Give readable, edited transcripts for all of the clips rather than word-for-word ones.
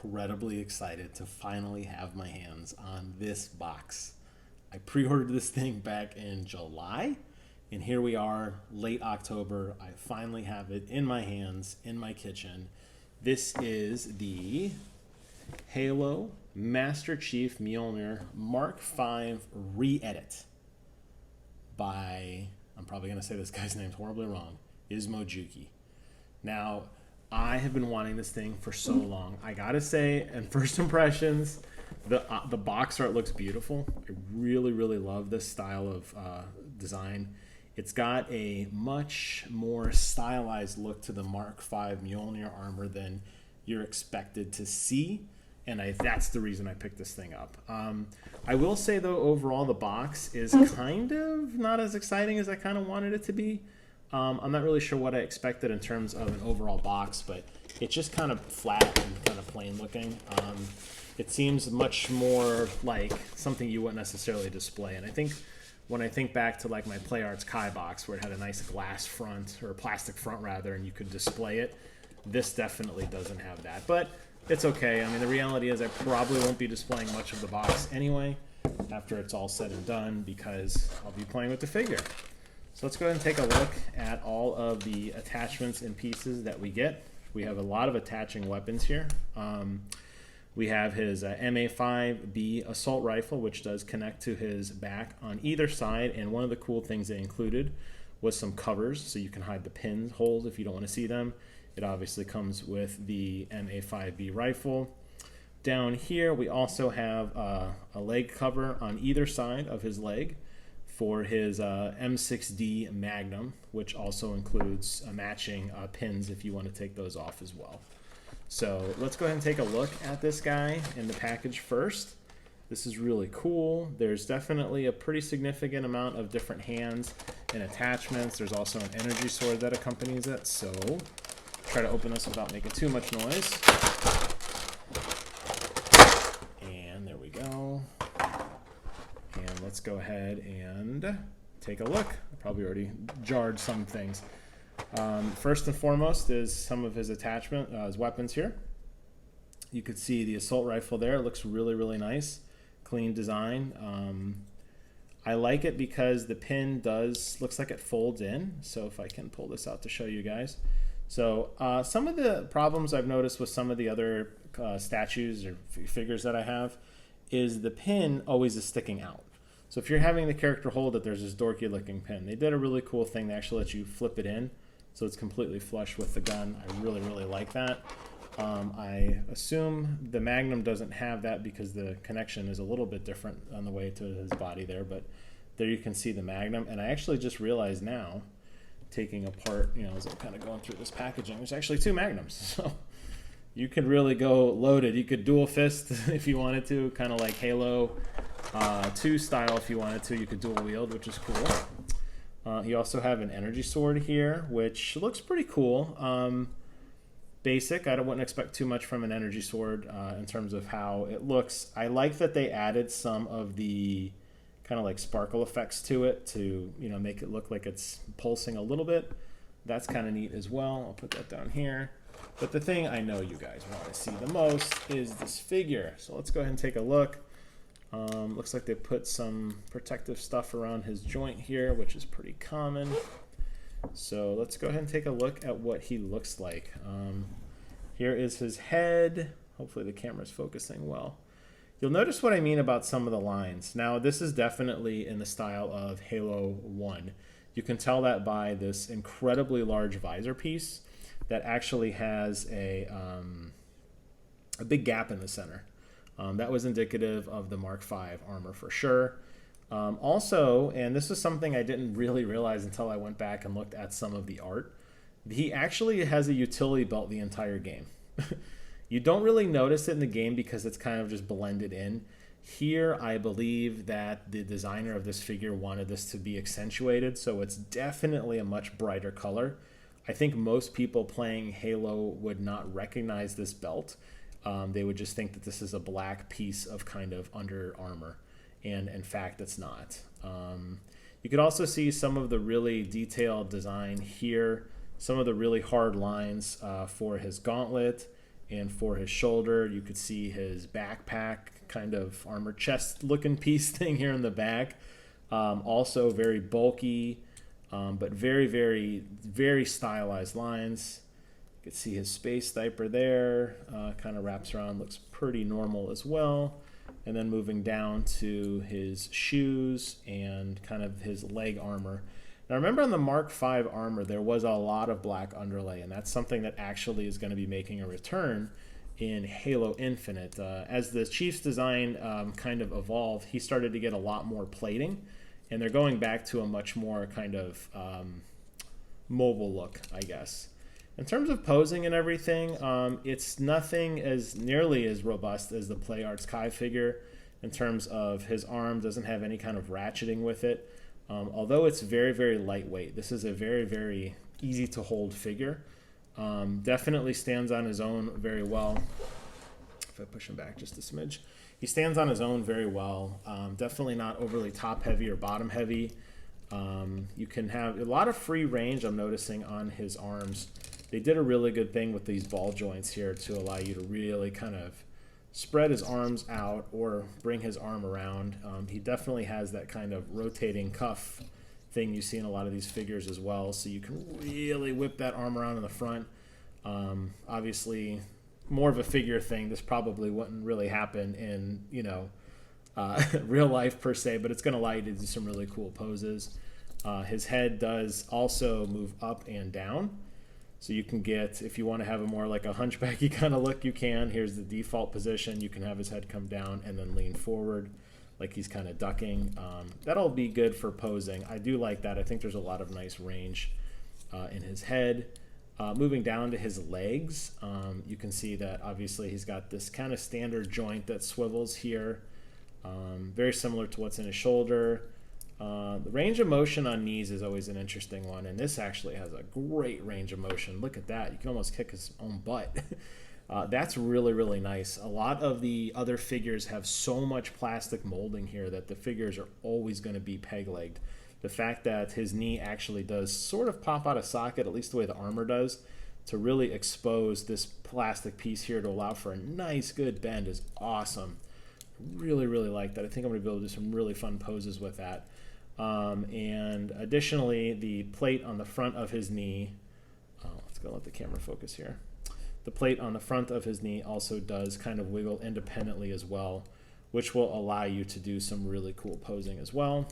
incredibly excited to finally have my hands on this box. I pre-ordered this thing back in July, and here we are, late October. I finally have it in my hands, in my kitchen. This is the Halo Master Chief Mjolnir Mark V re-edit by, I'm probably going to say this guy's name horribly wrong, Izmojuki. Now, I have been wanting this thing for so long. I gotta say, in first impressions, the box art looks beautiful. I really, really love this style of design. It's got a much more stylized look to the Mark V Mjolnir armor than you're expected to see, and that's the reason I picked this thing up. I will say, though, overall, the box is kind of not as exciting as I kind of wanted it to be. I'm not really sure what I expected in terms of an overall box, but it's just kind of flat and kind of plain looking. It seems much more like something you wouldn't necessarily display. And I think when I think back to like my Play Arts Kai box where it had a nice glass front, or plastic front rather, and you could display it, this definitely doesn't have that. But it's okay. I mean, the reality is I probably won't be displaying much of the box anyway after it's all said and done because I'll be playing with the figure. So let's go ahead and take a look at all of the attachments and pieces that we get. We have a lot of attaching weapons here. We have his MA5B assault rifle, which does connect to his back on either side. And one of the cool things they included was some covers, so you can hide the pin holes if you don't want to see them. It obviously comes with the MA5B rifle. Down here, we also have a leg cover on either side of his leg for his M6D Magnum, which also includes matching pins if you want to take those off as well. So let's go ahead and take a look at this guy in the package first. This is really cool. There's definitely a pretty significant amount of different hands and attachments. There's also an energy sword that accompanies it. So try to open this without making too much noise. And there we go. And let's go ahead and take a look. I probably already jarred some things. First and foremost is some of his attachment, his weapons here. You could see the assault rifle there. It looks really, really nice. Clean design. I like it because the pin looks like it folds in. So if I can pull this out to show you guys. So some of the problems I've noticed with some of the other statues or figures that I have is the pin always is sticking out. So if you're having the character hold it, there's this dorky looking pin. They did a really cool thing. They actually let you flip it in so it's completely flush with the gun. I really, really like that. I assume the Magnum doesn't have that because the connection is a little bit different on the way to his body there, but there you can see the Magnum. And I actually just realized now, taking apart, as I'm kind of going through this packaging, there's actually two Magnums. So you could really go loaded. You could dual fist if you wanted to, kind of like Halo 2 style if you wanted to. You could dual wield, which is cool. You also have an energy sword here, which looks pretty cool. Basic. I wouldn't expect too much from an energy sword in terms of how it looks. I like that they added some of the kind of like sparkle effects to it to make it look like it's pulsing a little bit. That's kind of neat as well. I'll put that down here. But the thing I know you guys want to see the most is this figure. So let's go ahead and take a look. Looks like they put some protective stuff around his joint here, which is pretty common. So let's go ahead and take a look at what he looks like. Here is his head. Hopefully the camera's focusing well. You'll notice what I mean about some of the lines. Now, this is definitely in the style of Halo 1. You can tell that by this incredibly large visor piece that actually has a big gap in the center. That was indicative of the Mark V armor for sure. Also, and this is something I didn't really realize until I went back and looked at some of the art, he actually has a utility belt the entire game. You don't really notice it in the game because it's kind of just blended in. Here, I believe that the designer of this figure wanted this to be accentuated, so it's definitely a much brighter color. I think most people playing Halo would not recognize this belt. They would just think that this is a black piece of kind of under armor, and in fact, it's not. You could also see some of the really detailed design here, some of the really hard lines for his gauntlet, And for his shoulder, you could see his backpack, kind of armor chest looking piece thing here in the back. Also very bulky, but very, very, very stylized lines. You can see his space diaper there, kind of wraps around, looks pretty normal as well. And then moving down to his shoes and kind of his leg armor. Now remember on the Mark V armor, there was a lot of black underlay, and that's something that actually is going to be making a return in Halo Infinite. As the Chief's design kind of evolved, he started to get a lot more plating, and they're going back to a much more kind of mobile look, I guess. In terms of posing and everything, it's nothing as nearly as robust as the PlayArts Kai figure in terms of his arm doesn't have any kind of ratcheting with it. Although it's very, very lightweight, this is a very, very easy to hold figure. Definitely stands on his own very well. If I push him back just a smidge, he stands on his own very well. Definitely not overly top heavy or bottom heavy. You can have a lot of free range, I'm noticing, on his arms. They did a really good thing with these ball joints here to allow you to really kind of spread his arms out or bring his arm around. He definitely has that kind of rotating cuff thing you see in a lot of these figures as well, so you can really whip that arm around in the front. Obviously, more of a figure thing. This probably wouldn't really happen in, you know, real life per se, but it's going to allow you to do some really cool poses. His head does also move up and down. So you can get, if you want to have a more like a hunchbacky kind of look, you can. Here's the default position. You can have his head come down and then lean forward like he's kind of ducking. That'll be good for posing. I do like that. I think there's a lot of nice range in his head. Moving down to his legs, you can see that obviously he's got this kind of standard joint that swivels here. Very similar to what's in his shoulder. The range of motion on knees is always an interesting one, and this actually has a great range of motion. Look at that. You can almost kick his own butt. That's really, really nice. A lot of the other figures have so much plastic molding here that the figures are always going to be peg-legged. The fact that his knee actually does sort of pop out of socket, at least the way the armor does, to really expose this plastic piece here to allow for a nice, good bend is awesome. Really, really like that. I think I'm going to be able to do some really fun poses with that. And additionally, the plate on the front of his knee, let's go let the camera focus here. The plate on the front of his knee also does kind of wiggle independently as well, which will allow you to do some really cool posing as well.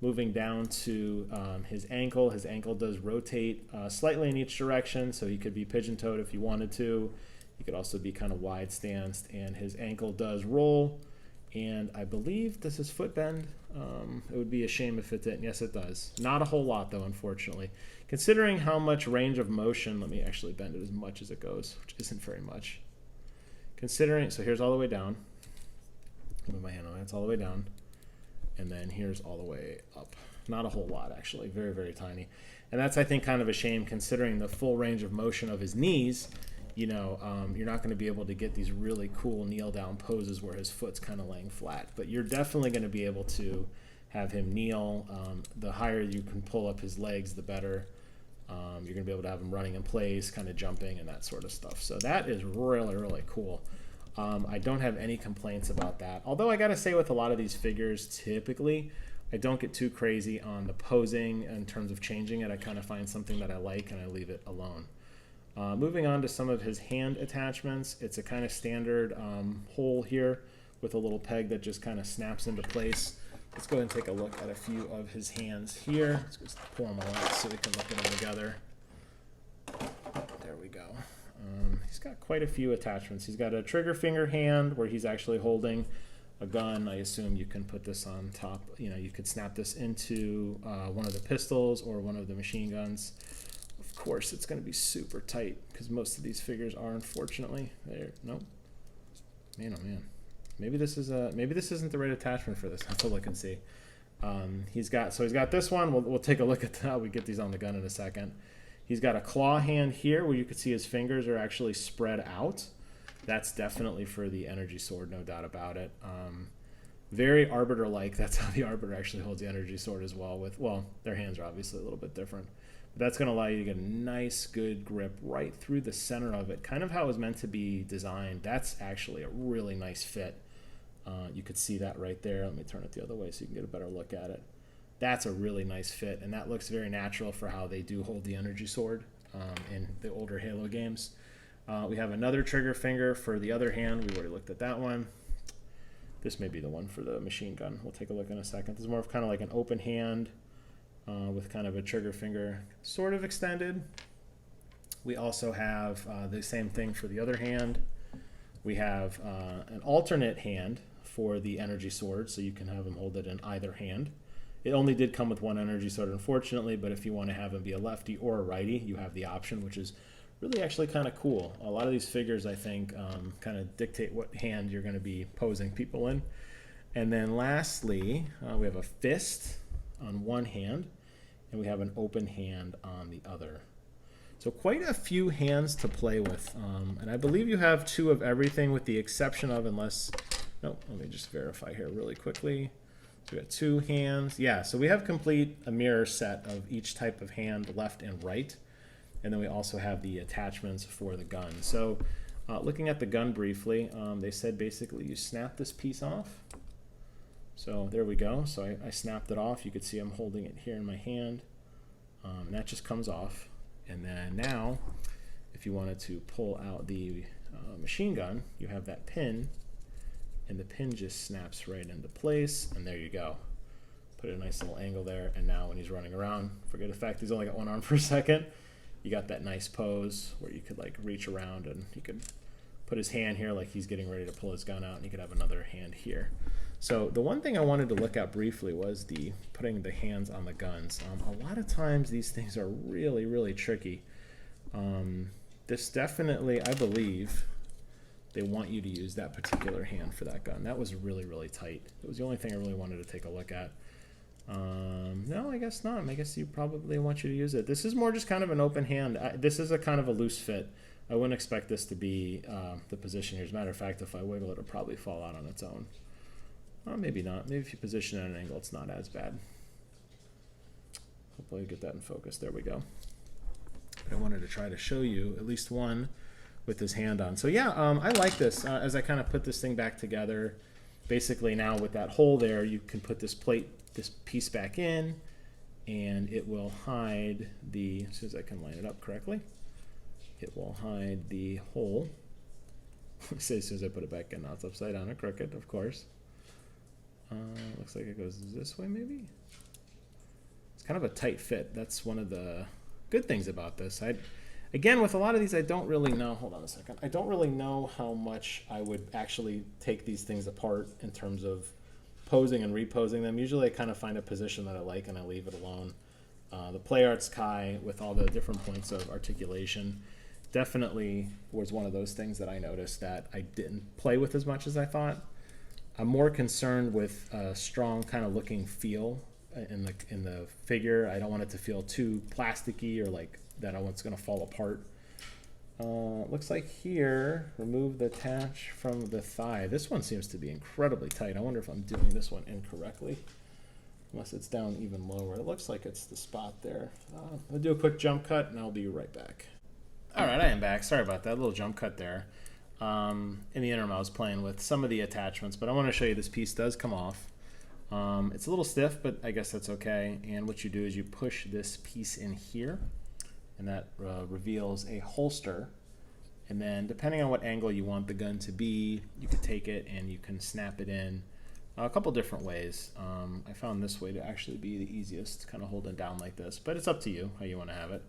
Moving down to his ankle does rotate slightly in each direction, so he could be pigeon-toed if you wanted to. He could also be kind of wide-stanced, and his ankle does roll. And I believe this is foot bend. It would be a shame if it didn't. Yes, it does. Not a whole lot, though, unfortunately. Considering how much range of motion, let me actually bend it as much as it goes, which isn't very much. Considering, so here's all the way down. Move my hand on that. It's all the way down. And then here's all the way up. Not a whole lot, actually. Very, very tiny. And that's, I think, kind of a shame considering the full range of motion of his knees. You know, you're not going to be able to get these really cool kneel-down poses where his foot's kind of laying flat. But you're definitely going to be able to have him kneel. The higher you can pull up his legs, the better. You're going to be able to have him running in place, kind of jumping and that sort of stuff. So that is really, really cool. I don't have any complaints about that. Although I got to say with a lot of these figures, typically, I don't get too crazy on the posing in terms of changing it. I kind of find something that I like and I leave it alone. Moving on to some of his hand attachments, it's a kind of standard hole here with a little peg that just kind of snaps into place. Let's go ahead and take a look at a few of his hands here. Let's just pull them all out so we can look at them together. There we go. He's got quite a few attachments. He's got a trigger finger hand where he's actually holding a gun. I assume you can put this on top. You know, you could snap this into one of the pistols or one of the machine guns. Of course, it's going to be super tight because most of these figures are, unfortunately. There, nope. Man, oh man. Maybe this isn't the right attachment for this. That's all I can see. He's got this one. We'll take a look at how we get these on the gun in a second. He's got a claw hand here where you can see his fingers are actually spread out. That's definitely for the energy sword, no doubt about it. Very Arbiter-like. That's how the Arbiter actually holds the energy sword as well. Well, their hands are obviously a little bit different. That's going to allow you to get a nice, good grip right through the center of it, kind of how it was meant to be designed. That's actually a really nice fit. You could see that right there. Let me turn it the other way so you can get a better look at it. That's a really nice fit, and that looks very natural for how they do hold the energy sword in the older Halo games. We have another trigger finger for the other hand. We've already looked at that one. This may be the one for the machine gun. We'll take a look in a second. This is more of kind of like an open hand with kind of a trigger finger sort of extended. We also have the same thing for the other hand. We have an alternate hand for the energy sword, so you can have them hold it in either hand. It only did come with one energy sword, unfortunately, but if you want to have him be a lefty or a righty, you have the option, which is really actually kind of cool. A lot of these figures, I think, kind of dictate what hand you're going to be posing people in. And then lastly, we have a fist on one hand, and we have an open hand on the other. So quite a few hands to play with. And I believe you have 2 of everything with the exception of, unless, nope, let me just verify here really quickly. So we got 2 hands. Yeah, so we have a mirror set of each type of hand, left and right. And then we also have the attachments for the gun. So looking at the gun briefly, they said basically you snap this piece off. So there we go. So I snapped it off. You could see I'm holding it here in my hand. And that just comes off. And then now, if you wanted to pull out the machine gun, you have that pin, and the pin just snaps right into place, and there you go. Put a nice little angle there, and now when he's running around, forget the fact he's only got one arm for a second, you got that nice pose where you could like reach around, and he could put his hand here like he's getting ready to pull his gun out, and he could have another hand here. So the one thing I wanted to look at briefly was putting the hands on the guns. A lot of times these things are really, really tricky. This definitely, I believe, they want you to use that particular hand for that gun. That was really, really tight. It was the only thing I really wanted to take a look at. No, I guess not. I guess you probably want you to use it. This is more just kind of an open hand. This is a kind of a loose fit. I wouldn't expect this to be the position here. As a matter of fact, if I wiggle it, it'll probably fall out on its own. Maybe not. Maybe if you position it at an angle, it's not as bad. Hopefully get that in focus. There we go. But I wanted to try to show you at least one with his hand on. So yeah, I like this. As I kind of put this thing back together, basically now with that hole there, you can put this piece back in, and it will hide the, as soon as I can line it up correctly, it will hide the hole. As soon as I put it back in, now it's upside down and crooked, of course. Looks like it goes this way, maybe. It's kind of a tight fit. That's one of the good things about this. Again, with a lot of these, I don't really know. Hold on a second. I don't really know how much I would actually take these things apart in terms of posing and reposing them. Usually, I kind of find a position that I like and I leave it alone. The PlayArts Kai, with all the different points of articulation, definitely was one of those things that I noticed that I didn't play with as much as I thought. I'm more concerned with a strong kind of looking feel in the figure. I don't want it to feel too plasticky or like that it's going to fall apart. Looks like here, remove the attach from the thigh. This one seems to be incredibly tight. I wonder if I'm doing this one incorrectly, unless it's down even lower. It looks like it's the spot there. I'll do a quick jump cut and I'll be right back. All right, I am back. Sorry about that little jump cut there. In the interim, I was playing with some of the attachments, but I want to show you this piece does come off. It's a little stiff, but I guess that's okay. And what you do is you push this piece in here, and that reveals a holster. And then depending on what angle you want the gun to be, you can take it and you can snap it in a couple different ways. I found this way to actually be the easiest, kind of holding down like this, but it's up to you how you want to have it.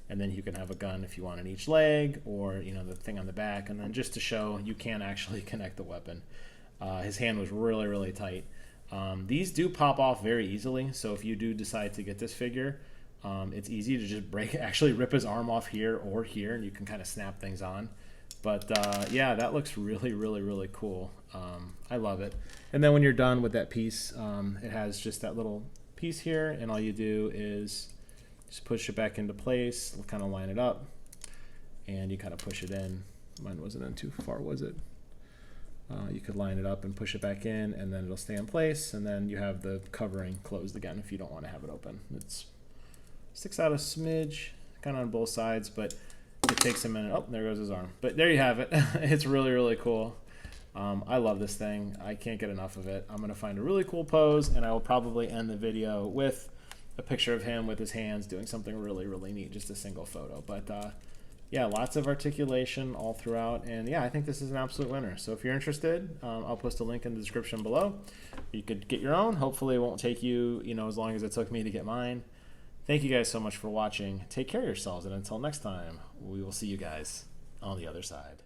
And then you can have a gun if you want on each leg, or the thing on the back. And then just to show, you can actually connect the weapon. His hand was really, really tight. These do pop off very easily. So if you do decide to get this figure, it's easy to just actually rip his arm off here or here, and you can kind of snap things on. But yeah, that looks really, really, really cool. I love it. And then when you're done with that piece, it has just that little piece here, and all you do is just push it back into place, kind of line it up, and you kind of push it in. Mine wasn't in too far, was it? You could line it up and push it back in, and then it'll stay in place, and then you have the covering closed again if you don't want to have it open. It's Sticks out a smidge, kind of on both sides, but it takes a minute. Oh, there goes his arm. But there you have it. It's really, really cool. I love this thing. I can't get enough of it. I'm going to find a really cool pose, and I will probably end the video with a picture of him with his hands doing something really, really neat, just a single photo. But yeah, lots of articulation all throughout, and yeah, I think this is an absolute winner. So if you're interested, I'll post a link in the description below. You could get your own. Hopefully it won't take you, as long as it took me to get mine. Thank you guys so much for watching. Take care of yourselves, and until next time, we will see you guys on the other side.